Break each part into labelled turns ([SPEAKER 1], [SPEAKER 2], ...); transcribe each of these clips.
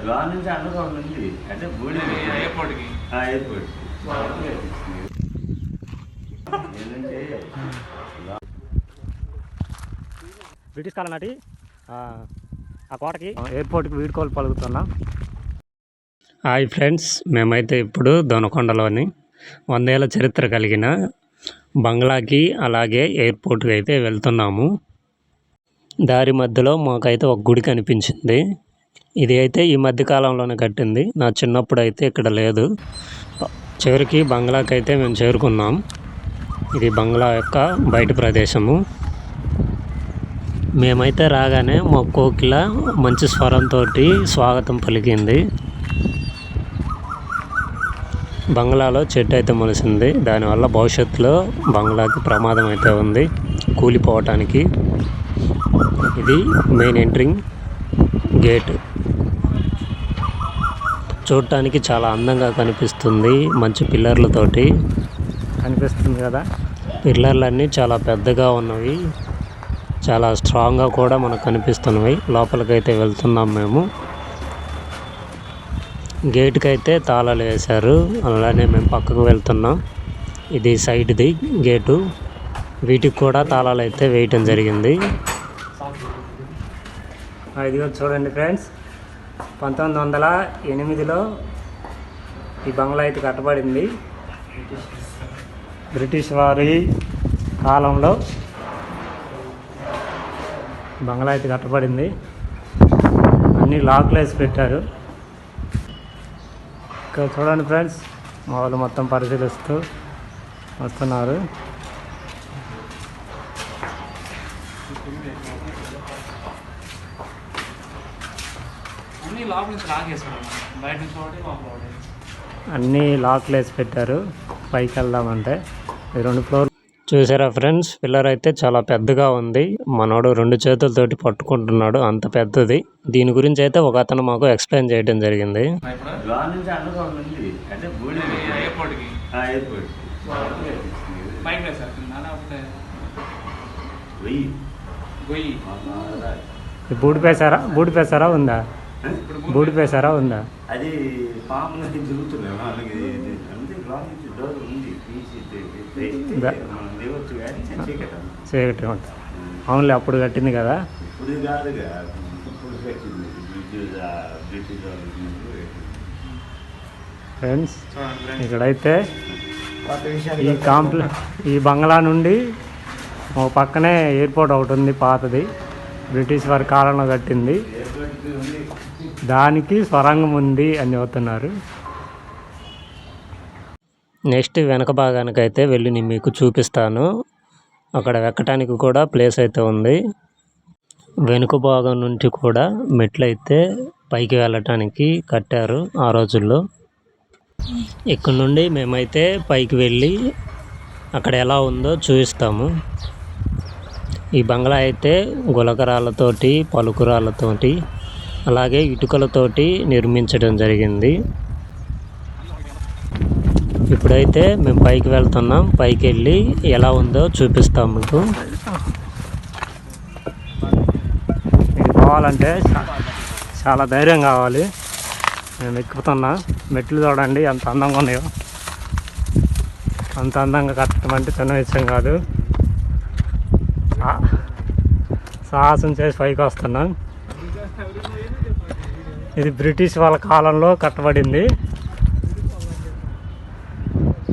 [SPEAKER 1] Loan నుంచి underground ఉంది అంటే బూడి ఎయిర్పోర్ట్కి
[SPEAKER 2] బ్రిటిష్ కాలం నాటి ఆ కోటకి ఎయిర్పోర్ట్కి వీడ్కోలు పలుకుతున్నాం. హాయ్ ఫ్రెండ్స్, మేమైతే ఇప్పుడు దొనకొండలోని 100 ఏళ్ల చరిత్ర కలిగిన బంగ్లాకి అలాగే ఎయిర్పోర్ట్కి అయితే వెళ్తున్నాము. దారి మధ్యలో మాకైతే ఒక గుడి కనిపించింది. ఇది అయితే ఈ మధ్య కాలంలోనే కట్టింది. నా చిన్నప్పుడు అయితే ఇక్కడ లేదు. చివరికి బంగ్లాకి అయితే మేము చేరుకున్నాం. ఇది బంగ్లా యొక్క బయట ప్రదేశము. మేమైతే రాగానే మా కోకిల మంచి స్వరంతో స్వాగతం పలికింది. బంగ్లాలో చెట్టు అయితే మొలిసింది. దానివల్ల భవిష్యత్తులో బంగ్లాకి ప్రమాదం అయితే ఉంది కూలిపోవటానికి. ఇది మెయిన్ ఎంట్రింగ్ గేట్. చూడటానికి చాలా అందంగా కనిపిస్తుంది. మంచి పిల్లర్లతోటి కనిపిస్తుంది కదా. పిల్లర్లన్నీ చాలా పెద్దగా ఉన్నవి, చాలా స్ట్రాంగ్గా కూడా మనకు కనిపిస్తున్నవి. లోపలికైతే వెళ్తున్నాం మేము. గేట్కి అయితే తాళాలు వేశారు. అలానే మేము పక్కకు వెళ్తున్నాం. ఇది సైడ్ది గేటు. వీటికి కూడా తాళాలు అయితే వేయటం జరిగింది. ఇదిగో చూడండి ఫ్రెండ్స్, 1908లో ఈ బంగ్లా అయితే కట్టబడింది. బ్రిటిష్ వారి కాలంలో బంగ్లా అయితే కట్టబడింది. అన్ని లాక్లు వేసి పెట్టారు. ఇక్కడ చూడండి ఫ్రెండ్స్, మా వాళ్ళు మొత్తం పరిశీలిస్తూ వస్తున్నారు. అన్నీ లాక్లు వేసి పెట్టారు పైకి వెళ్దామంటే. 2 ఫ్లోర్ చూసారా ఫ్రెండ్స్. పిల్లర్ అయితే చాలా పెద్దగా ఉంది. మనోడు 2 చేతులతోటి పట్టుకుంటున్నాడు, అంత పెద్దది. దీని గురించి అయితే ఒక అతను మాకు ఎక్స్ప్లెయిన్ చేయడం జరిగింది. బూడిపేసారా ఉందా? బూడిపేసారా ఉందా?
[SPEAKER 1] అది
[SPEAKER 2] చీకటి ఉంటుంది. అవునులే, అప్పుడు కట్టింది కదా. ఫ్రెండ్స్, ఇక్కడైతే ఈ బంగ్లా నుండి ఒక పక్కనే ఎయిర్పోర్ట్ ఒకటి ఉంది, పాతది. బ్రిటిష్ వారి కాలంలో కట్టింది. దానికి స్వరంగం ఉంది అని చెబుతున్నారు. నెక్స్ట్ వెనక భాగానికి అయితే వెళ్ళి నేను మీకు చూపిస్తాను. అక్కడ ఎక్కడానికి కూడా ప్లేస్ అయితే ఉంది. వెనుక భాగం నుంచి కూడా మెట్లు అయితే పైకి వెళ్ళటానికి కట్టారు ఆ రోజుల్లో. ఇక్కడ నుండి మేమైతే పైకి వెళ్ళి అక్కడ ఎలా ఉందో చూపిస్తాము. ఈ బంగ్లా అయితే గులకరాళ్ళతోటి, పలుకురాళ్ళతోటి, అలాగే ఇటుకలతోటి నిర్మించడం జరిగింది. ఇప్పుడైతే మేము పైకి వెళ్తున్నాం. పైకి వెళ్ళి ఎలా ఉందో చూపిస్తాం మీకు. ఇది పోవాలంటే చాలా ధైర్యం కావాలి. మేము ఎక్కుతున్నా. మెట్లు చూడండి ఎంత అందంగా ఉన్నాయో. అంత అందంగా కట్టడం అంటే చిన్న విషయం కాదు. సాహసం చేసి పైకి వస్తున్నాం. ఇది బ్రిటిష్ వాళ్ళ కాలంలో కట్టబడింది.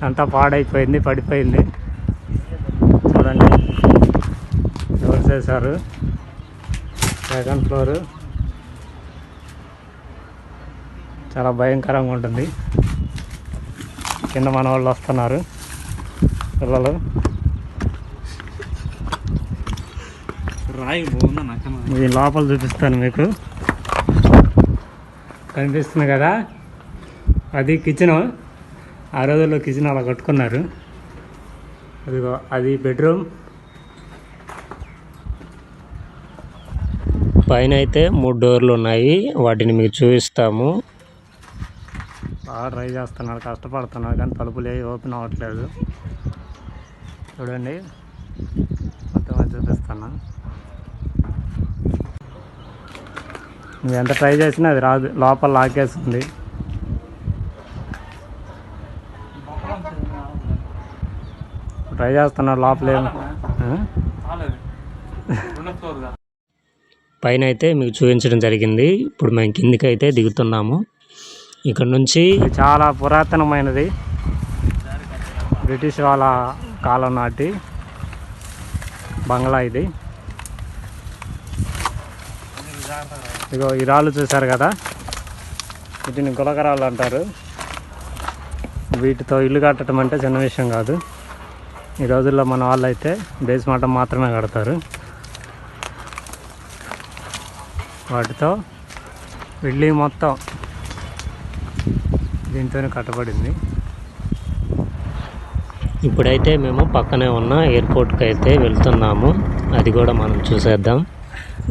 [SPEAKER 2] అంతా పాడైపోయింది, పడిపోయింది. చూడండి ఎవరు చేశారు. 2nd ఫ్లోరు చాలా భయంకరంగా ఉంటుంది. కింద మన వాళ్ళు వస్తున్నారు, పిల్లలు. ఇది లోపల చూపిస్తాను మీకు. కనిపిస్తుంది కదా, అది కిచెను. ఆ రోజుల్లో కిచెన్ అలా కట్టుకున్నారు. అదిగో అది బెడ్రూమ్. పైన అయితే 3 డోర్లు ఉన్నాయి. వాటిని మీకు చూపిస్తాము. బాగా ట్రై చేస్తున్నారు, కష్టపడుతున్నారు, కానీ తలుపులు ఏవి ఓపెన్ అవ్వట్లేదు. చూడండి, మొత్తం చూపిస్తున్నా. నువ్వు ఎంత ట్రై చేసినా అది రాదు, లోపల లాకేస్తుంది. ట్రై చేస్తున్నాడు లోపల పైన అయితే మీకు చూపించడం జరిగింది. ఇప్పుడు మేము కిందికి అయితే దిగుతున్నాము. ఇక్కడ నుంచి చాలా పురాతనమైనది, బ్రిటిష్ వాళ్ళ కాలం నాటి బంగ్లా ఇది. ఇగో ఈ రాళ్ళు చూసారు కదా, వీటిని గులకరాళ్ళు అంటారు. వీటితో ఇల్లు కట్టడం అంటే చిన్న విషయం కాదు. ఈ రోజుల్లో మన వాళ్ళు అయితే బేస్మట్టం మాత్రమే కడతారు. వాటితో బిల్డింగ్ మొత్తం దీంతోనే కట్టబడింది. ఇప్పుడైతే మేము పక్కనే ఉన్న ఎయిర్పోర్ట్కి అయితే వెళ్తున్నాము. అది కూడా మనం చూసేద్దాం.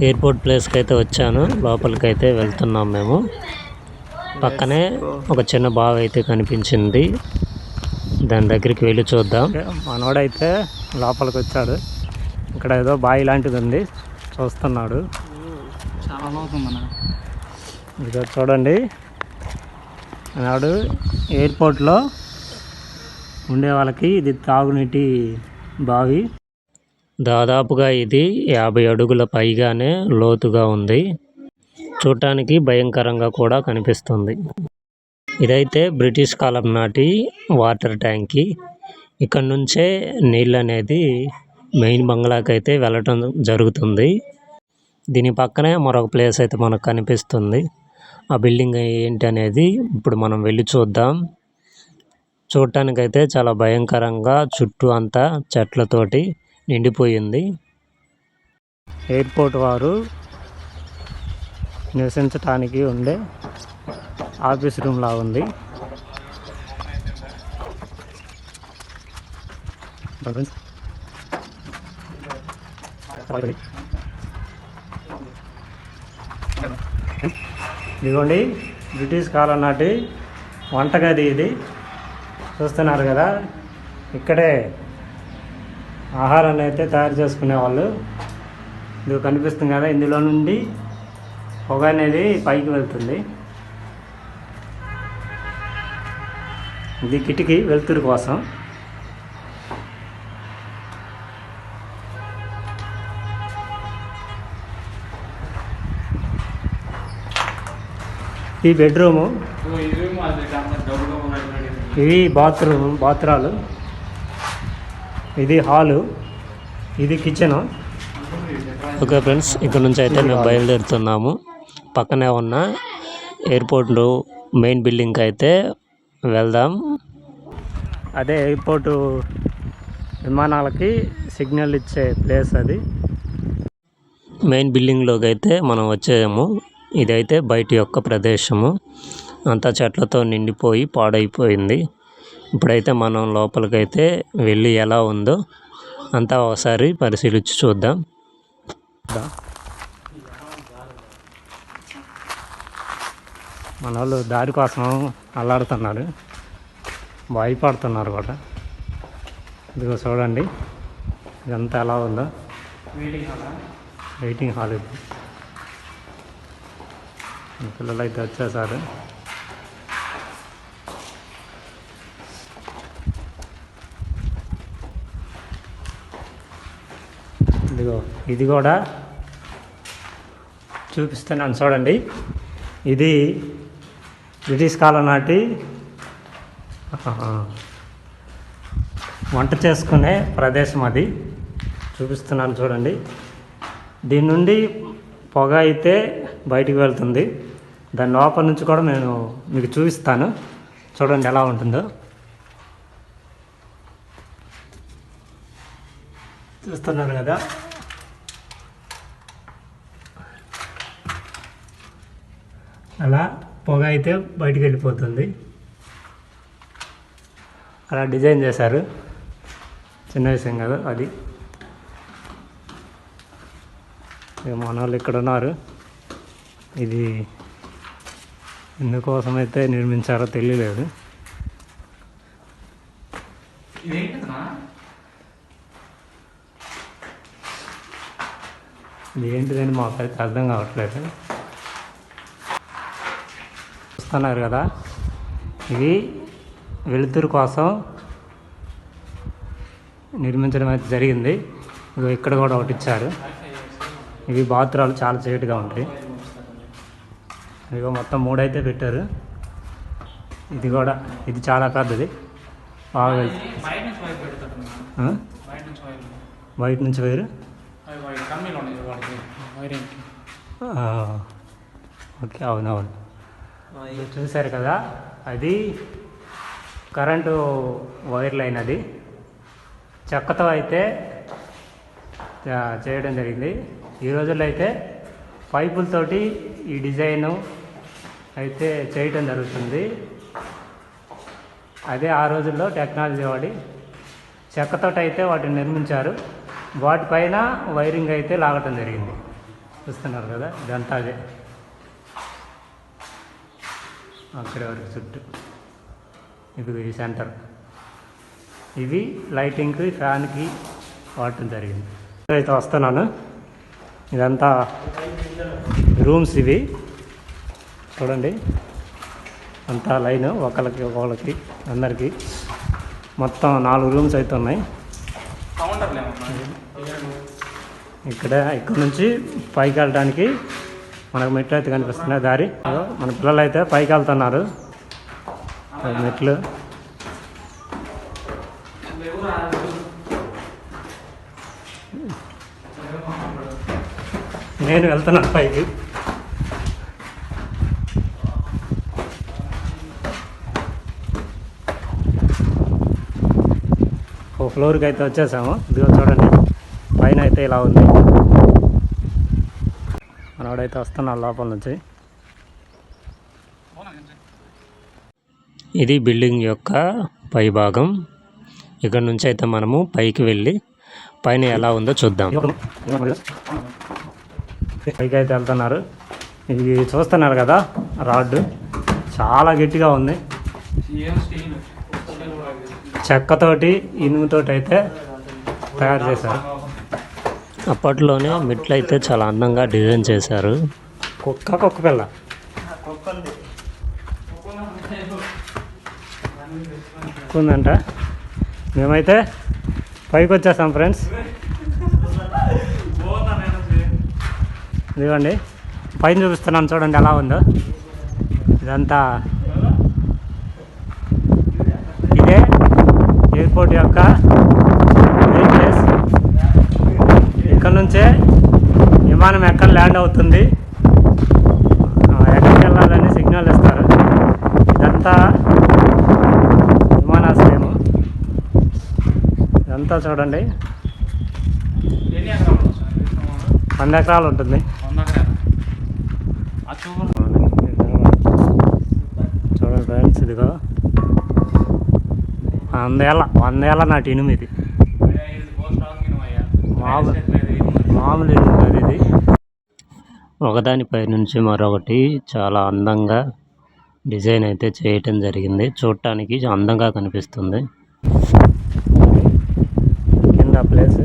[SPEAKER 2] ఎయిర్పోర్ట్ ప్లేస్కి అయితే వచ్చాను, లోపలికి అయితే వెళ్తున్నాం మేము. పక్కనే ఒక చిన్న బావి అయితే కనిపించింది, దాని దగ్గరికి వెళ్ళి చూద్దాం. మనోడైతే లోపలికి వచ్చాడు. ఇక్కడ ఏదో బావి లాంటిది ఉంది, చూస్తున్నాడు. ఇదో చూడండి, నాడు ఎయిర్పోర్ట్లో ఉండే వాళ్ళకి ఇది తాగునీటి బావి. దాదాపుగా ఇది 50 అడుగుల పైగానే లోతుగా ఉంది. చూడటానికి భయంకరంగా కూడా కనిపిస్తుంది. ఇదైతే బ్రిటిష్ కాలం నాటి వాటర్ ట్యాంకీ. ఇక్కడ నుంచే నీళ్ళు అనేది మెయిన్ బంగ్లాకి అయితే వెళ్ళటం జరుగుతుంది. దీని పక్కనే మరొక ప్లేస్ అయితే మనకు కనిపిస్తుంది. ఆ బిల్డింగ్ ఏంటి అనేది ఇప్పుడు మనం వెళ్ళి చూద్దాం. చూడటానికైతే చాలా భయంకరంగా చుట్టూ అంతా చెట్లతోటి నిండిపోయింది. ఎయిర్పోర్ట్ వారు నివసించటానికి ఉండే ఆఫీస్ రూమ్ లా ఉంది. ఇదిగోండి, బ్రిటిష్ కాలం నాటి వంటగది ఇది. చూస్తున్నారు కదా, ఇక్కడే ఆహారాన్ని అయితే తయారు చేసుకునేవాళ్ళు. ఇది కనిపిస్తుంది కదా, ఇందులో నుండి పొగ అనేది పైకి వెళ్తుంది. ఇది కిటికీ వెలుతురు కోసం. ఈ బెడ్రూము, ఇవి బాత్రాలు, ఇది హాలు, ఇది కిచెను. ఓకే ఫ్రెండ్స్, ఇక్కడ నుంచి అయితే మేము బయలుదేరుతున్నాము. పక్కనే ఉన్న ఎయిర్పోర్ట్లో మెయిన్ బిల్డింగ్కి అయితే వెళ్దాం. అదే ఎయిర్పోర్టు విమానాలకి సిగ్నల్ ఇచ్చే ప్లేస్ అది. మెయిన్ బిల్డింగ్లోకి అయితే మనం వచ్చాము. ఇదైతే బయట యొక్క ప్రదేశము, అంతా చెట్లతో నిండిపోయి పాడైపోయింది. ఇప్పుడైతే మనం లోపలికైతే వెళ్ళి ఎలా ఉందో అంతా ఒకసారి పరిశీలించి చూద్దాం. మన వాళ్ళు దారి కోసం అల్లాడుతున్నారు, భయపడుతున్నారు కూడా. ఇదిగో చూడండి, ఇదంతా ఎలా ఉందో. వెయిటింగ్ హాల్ ఇది. పిల్లలు అయితే వచ్చేసారు. ఇదిగో ఇది కూడా చూపిస్తున్నాను చూడండి. ఇది బ్రిటిష్ కాలం నాటి వంట చేసుకునే ప్రదేశం. అది చూపిస్తున్నాను చూడండి. దీని నుండి పొగ అయితే బయటికి వెళ్తుంది. దాని లోపల నుంచి కూడా నేను మీకు చూపిస్తాను, చూడండి ఎలా ఉంటుందో. చూస్తున్నారు కదా, అలా పొగ అయితే బయటికి వెళ్ళిపోతుంది. అలా డిజైన్ చేశారు, చిన్న విషయం కదా అది. మన వాళ్ళు ఇక్కడ ఉన్నారు. ఇది ఎందుకోసమైతే నిర్మించారో తెలియలేదు. ఇది ఏంటిదని మాకైతే అర్థం కావట్లేదు. చూస్తున్నారు కదా, ఇవి వెలుతురు కోసం నిర్మించడం అయితే జరిగింది. ఇగో ఇక్కడ కూడా ఒకటి ఇచ్చారు. ఇవి బాత్రూమ్లు చాలా చేటుగా ఉంటాయి. ఇగో మొత్తం 3 అయితే పెట్టారు. ఇది కూడా, ఇది చాలా పెద్దది. బాగా బయట నుంచి వైరు. ఓకే, అవునవును. చూశారు కదా, అది కరెంటు వైర్ లైన్. అది చెక్కతో అయితే చేయడం జరిగింది. ఈ రోజుల్లో అయితే పైపులతోటి ఈ డిజైను అయితే చేయటం జరుగుతుంది. అదే ఆ రోజుల్లో టెక్నాలజీ వాడి చెక్కతో అయితే వాటిని నిర్మించారు. వాటిపైన వైరింగ్ అయితే లాగటం జరిగింది. చూస్తున్నారు కదా, ఇదంతా అదే అక్కడ వరకు చుట్టూ. ఇది ఈ సెంటర్. ఇవి లైటింగ్కి, ఫ్యాన్కి వాడటం జరిగింది. అయితే వస్తున్నాను. ఇదంతా రూమ్స్ ఇవి చూడండి. అంతా లైన్ ఒకళ్ళకి అందరికి మొత్తం 4 రూమ్స్ అయితే ఉన్నాయి. ఇక్కడ నుంచి పైకి వెళ్ళడానికి మనకు మెట్లు అయితే కనిపిస్తున్నాయి. దారి మన పిల్లలు అయితే పైకి వెళ్తున్నారు. మెట్లు నేను వెళ్తున్నాను పైకి. ఓ ఫ్లోర్కి అయితే వచ్చేసాము. ఇదిగో చూడండి, పైన అయితే ఇలా ఉంది. మనవాడైతే వస్తున్నాడు లోపల నుంచి. ఇది బిల్డింగ్ యొక్క పై భాగం. ఇక్కడ నుంచి అయితే మనము పైకి వెళ్ళి పైన ఎలా ఉందో చూద్దాం. పైకి అయితే వెళ్తున్నారు. ఇది చూస్తున్నారు కదా, రాడ్ చాలా గట్టిగా ఉంది. చెక్కతోటి, ఇనుముతోటి అయితే తయారు చేశారు. అప్పట్లోనే మెట్లు అయితే చాలా అందంగా డిజైన్ చేశారు. కుక్క పిల్ల ఉందంట. మేమైతే పైకి వచ్చేసాం ఫ్రెండ్స్. ఇదిగోండి, పైన చూపిస్తున్నాను చూడండి ఎలా ఉందో. ఇదంతా ఇదే ఎయిర్పోర్ట్ యొక్క మెయిన్ ప్లేస్. ఇక్కడ నుంచే విమానం ఎక్కడ ల్యాండ్ అవుతుంది, ఎక్కడికి వెళ్ళాలని సిగ్నల్ ఇస్తారు. ఇదంతా విమానాశ్రయము. ఇదంతా చూడండి, 100 ఎకరాలు ఉంటుంది. చూడండి ఫ్రెండ్స్, ఇదిగో 100 ఏళ్ళ నాటి ఇనుము. ఇది మామూలు ఇనుము కాదు. ఇది ఒకదానిపై నుంచి మరొకటి చాలా అందంగా డిజైన్ అయితే చేయటం జరిగింది. చూడటానికి అందంగా కనిపిస్తుంది. కింద ప్లేస్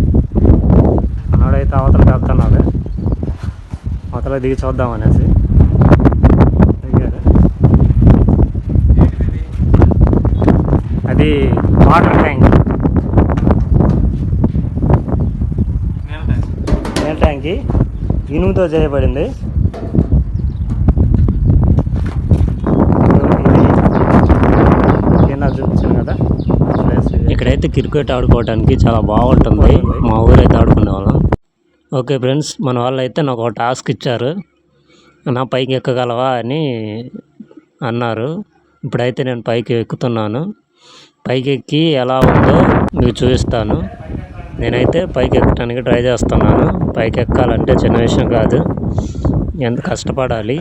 [SPEAKER 2] మనోడైతే అవతలకి వెళ్తున్నాడు. అవతల దిగి చూద్దాం అనేసి అది వాటర్ ట్యాంక్. నీళ్ళ ట్యాంక్ ఇనుముతో చేయబడింది. చూపించాను కదా. ఇక్కడైతే క్రికెట్ ఆడుకోవడానికి చాలా బాగుంటుంది. మా ఊరైతే ఆడుకునే వాళ్ళం. ఓకే ఫ్రెండ్స్, మన వాళ్ళు అయితే నాకు ఒక టాస్క్ ఇచ్చారు. నా పైకి ఎక్కగలవా అని అన్నారు. ఇప్పుడైతే నేను పైకి ఎక్కుతున్నాను. పైకి ఎక్కి ఎలా ఉందో మీకు చూపిస్తాను. నేనైతే పైకి ఎక్కడానికి ట్రై చేస్తున్నాను. పైకి ఎక్కాలంటే చిన్న విషయం కాదు, ఎంత కష్టపడాలి.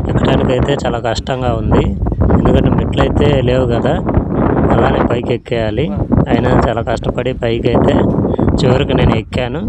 [SPEAKER 2] ఎక్కడానికైతే చాలా కష్టంగా ఉంది, ఎందుకంటే మెట్లు అయితే లేవు కదా, అలానే పైకి ఎక్కేయాలి. అయినా చాలా కష్టపడి పైకి అయితే చివరికి నేను ఎక్కాను.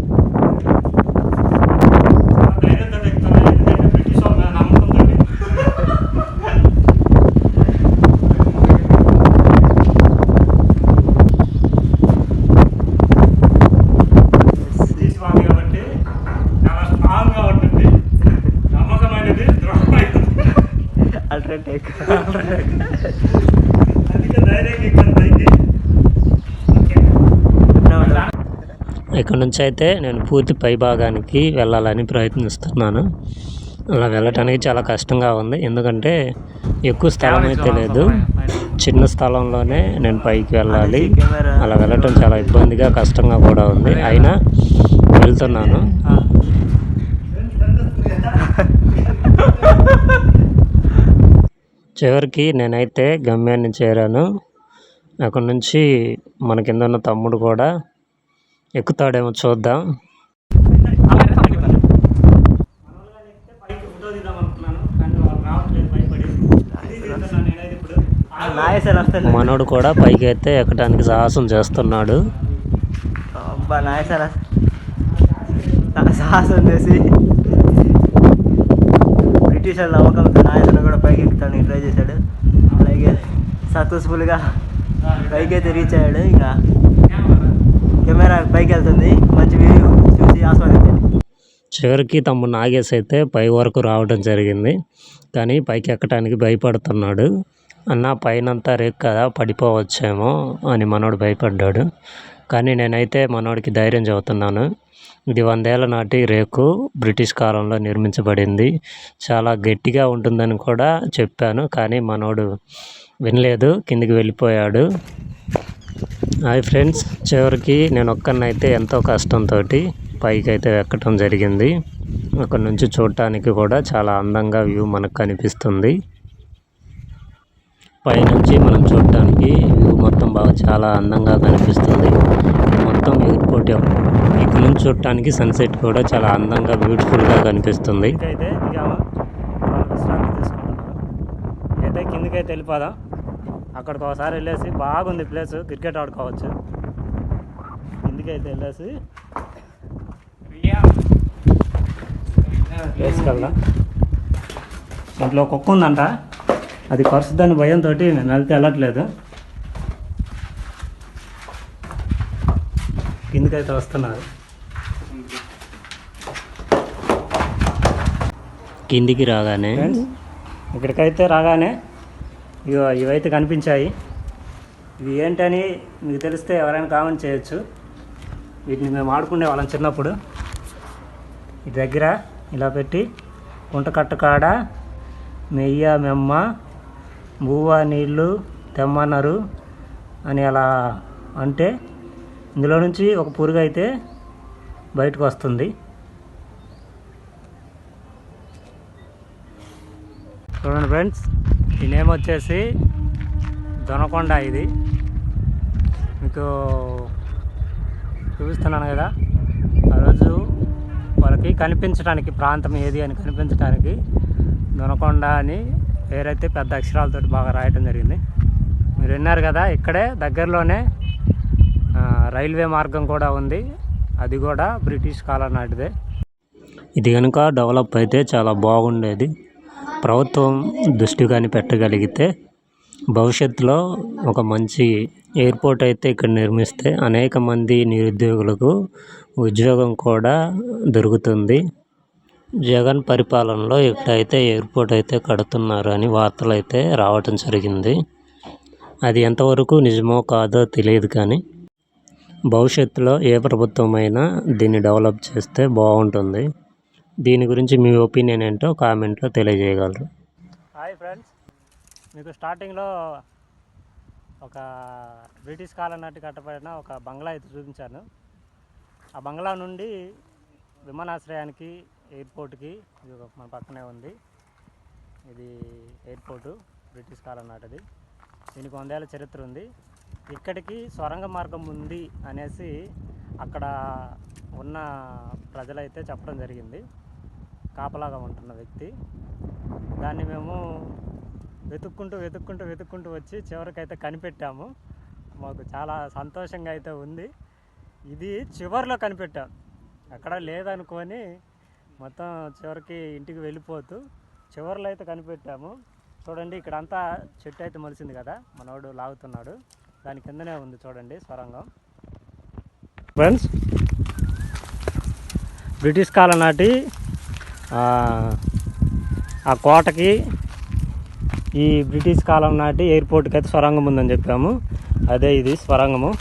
[SPEAKER 3] అల్ట్రాటెక్
[SPEAKER 2] ఇక్కడ నుంచి అయితే నేను పూర్తి పై భాగానికి వెళ్ళాలని ప్రయత్నిస్తున్నాను. అలా వెళ్ళటానికి చాలా కష్టంగా ఉంది, ఎందుకంటే ఎక్కువ స్థలం అయితే లేదు. చిన్న స్థలంలోనే నేను పైకి వెళ్ళాలి. అలా వెళ్ళటం చాలా ఇబ్బందిగా కష్టంగా కూడా ఉంది, అయినా వెళ్తున్నాను. చివరికి నేనైతే గమ్యాన్ని చేరాను. అక్కడ నుంచి మన కింద ఉన్న తమ్ముడు కూడా ఎక్కుతాడేమో చూద్దాం. మనోడు కూడా పైకి అయితే ఎక్కడానికి సాహసం చేస్తున్నాడు.
[SPEAKER 3] సాహసం చేసి బ్రిటిష్ వాళ్ళ నమ్మకంతో నాయసన కూడా పైకి ఎక్కుతానికి ట్రై చేశాడు. అలాగే సక్సెస్ఫుల్గా పైకి అయితే రీచ్ అయ్యాడు. ఇంకా కెమెరా పైకి వెళ్తుంది, మంచి వ్యూ చూసి ఆస్వాదించండి.
[SPEAKER 2] చివరికి తమ్ముడు నాగేశ్ అయితే పై వరకు రావడం జరిగింది, కానీ పైకి ఎక్కడానికి భయపడుతున్నాడు. అన్న పైనంతా రేక్ కదా, పడిపోవచ్చేమో అని మనోడు భయపడ్డాడు. కానీ నేనైతే మనోడికి ధైర్యం చెబుతున్నాను. ఇది 100 ఏళ్ల నాటి రేకు, బ్రిటిష్ కాలంలో నిర్మించబడింది, చాలా గట్టిగా ఉంటుందని కూడా చెప్పాను. కానీ మనోడు వినలేదు, కిందికి వెళ్ళిపోయాడు. హాయ్ ఫ్రెండ్స్, చివరికి నేను ఒక్కనైతే ఎంతో కష్టంతో పైకి అయితే ఎక్కడం జరిగింది. అక్కడ నుంచి చూడటానికి కూడా చాలా అందంగా వ్యూ మనకు కనిపిస్తుంది. పైనుంచి మనం చూడటానికి వ్యూ మొత్తం బాగా చాలా అందంగా కనిపిస్తుంది. మొత్తం ఎయిర్పోర్ట్ ఇక్కడ నుంచి చూడటానికి సన్సెట్ కూడా చాలా అందంగా బ్యూటిఫుల్గా కనిపిస్తుంది. అయితే కిందికైతే వెళ్ళిపోదాం. అక్కడికి ఒకసారి వెళ్ళేసి బాగుంది ప్లేస్, క్రికెట్ ఆడుకోవచ్చు. కిందికైతే వెళ్ళేసి వేసుకెళ్దాం. ఇంట్లో కుక్క ఉందంట, అది కరుస్తుందని భయంతో నేను వెళ్తే వెళ్ళట్లేదు. కిందికైతే వస్తున్నారు. కిందికి రాగానే ఇక్కడికైతే రాగానే ఇవైతే కనిపించాయి. ఇవి ఏంటని మీకు తెలిస్తే ఎవరైనా కామెంట్ చేయొచ్చు. వీటిని మేము ఆడుకునే వాళ్ళం చిన్నప్పుడు. ఈ దగ్గర ఇలా పెట్టి కుంటకట్ట కాడ మెయ్య మెమ్మ బువ్వ నీళ్ళు తెమ్మన్నారు అని అలా అంటే ఇందులో నుంచి ఒక పురుగు అయితే బయటకు వస్తుంది. చూడండి ఫ్రెండ్స్, ఈ నేమ్ వచ్చేసి దొనకొండ. ఇది మీకు చూపిస్తున్నాను కదా. ఆ రోజు వాళ్ళకి కనిపించడానికి ప్రాంతం ఏది అని కనిపించడానికి దొనకొండ అని పేరైతే పెద్ద అక్షరాలతో బాగా రాయటం జరిగింది. మీరు విన్నారు కదా, ఇక్కడే దగ్గరలోనే రైల్వే మార్గం కూడా ఉంది, అది కూడా బ్రిటిష్ కాలం నాటిదే. ఇది కనుక డెవలప్ అయితే చాలా బాగుండేది. ప్రభుత్వం దృష్టి కానీ పెట్టగలిగితే భవిష్యత్తులో ఒక మంచి ఎయిర్పోర్ట్ అయితే ఇక్కడ నిర్మిస్తే అనేక మంది నిరుద్యోగులకు ఉద్యోగం కూడా దొరుకుతుంది. జగన్ పరిపాలనలో ఇక్కడైతే ఎయిర్పోర్ట్ అయితే కడుతున్నారు అని వార్తలు అయితే రావటం జరిగింది. అది ఎంతవరకు నిజమో కాదో తెలియదు, కానీ భవిష్యత్తులో ఏ ప్రభుత్వం అయినా దీన్ని డెవలప్ చేస్తే బాగుంటుంది. దీని గురించి మీ ఒపీనియన్ ఏంటో కామెంట్లో తెలియజేయగలరు. హాయ్ ఫ్రెండ్స్, మీకు స్టార్టింగ్లో ఒక బ్రిటిష్ కాలం నాటి కట్టబడిన ఒక బంగ్లా అయితే చూపించాను. ఆ బంగ్లా నుండి విమానాశ్రయానికి, ఎయిర్పోర్ట్కి ఇది మన పక్కనే ఉంది. ఇది ఎయిర్పోర్టు, బ్రిటిష్ కాలం నాటిది. దీనికి 100 ఏళ్ల చరిత్ర ఉంది. ఇక్కడికి సొరంగ మార్గం ఉంది అనేసి అక్కడ ఉన్న ప్రజలైతే చెప్పడం జరిగింది. కాపలాగా ఉంటున్న వ్యక్తి. దాన్ని మేము వెతుక్కుంటూ వచ్చి చివరికైతే కనిపెట్టాము. మాకు చాలా సంతోషంగా అయితే ఉంది. ఇది చివరిలో కనిపెట్టాం, అక్కడ లేదనుకొని మొత్తం చివరికి ఇంటికి వెళ్ళిపోతూ చివరిలో అయితే కనిపెట్టాము. చూడండి, ఇక్కడంతా చెట్టు అయితే మొలిసింది కదా, మనోడు లాగుతున్నాడు. దాని కిందనే ఉంది చూడండి సొరంగం. ఫ్రెండ్స్, బ్రిటిష్ కాలం నాటి ఆ కోటకి ఈ బ్రిటిష్ కాలం నాటి ఎయిర్పోర్ట్కి అయితే సొరంగం ఉందని చెప్పాము. అదే ఇది సొరంగము.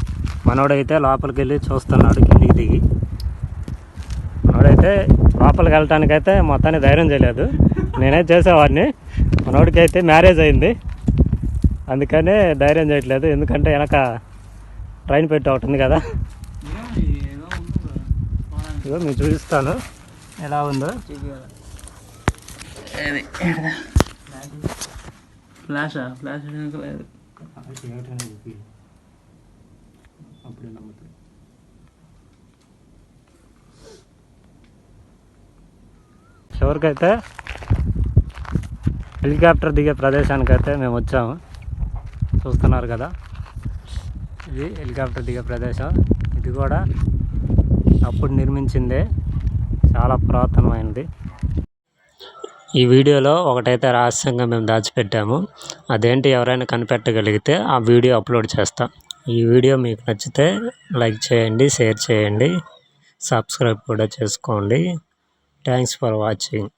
[SPEAKER 2] మనోడైతే లోపలికి వెళ్ళి చూస్తున్నాడు కిందికి దిగి. మనోడైతే లోపలికి వెళ్ళటానికైతే మొత్తాన్ని ధైర్యం చేయలేదు. నేనే చేసేవాడిని. మనోడికి అయితే మ్యారేజ్ అయింది, అందుకనే ధైర్యం చేయట్లేదు. ఎందుకంటే వెనక ట్రైన్ పెట్టి ఒకటి ఉంది కదా, ఇదో మీకు చూపిస్తాను ఎలా ఉందో.
[SPEAKER 3] ఫ్లాష్
[SPEAKER 2] చివరికైతే హెలికాప్టర్ దిగే ప్రదేశానికైతే మేము వచ్చాము. చూస్తున్నారు కదా, ఇది హెలికాప్టర్ దిగే ప్రదేశం. ఇది కూడా అప్పుడు నిర్మించిందే, చాలా పురాతనమైనది. ఈ వీడియోలో ఒకటైతే రహస్యంగా మేము దాచిపెట్టాము. అదేంటి ఎవరైనా కనిపెట్టగలిగితే ఆ వీడియో అప్లోడ్ చేస్తాం. ఈ వీడియో మీకు నచ్చితే లైక్ చేయండి, షేర్ చేయండి, సబ్స్క్రైబ్ కూడా చేసుకోండి. Thanks for watching.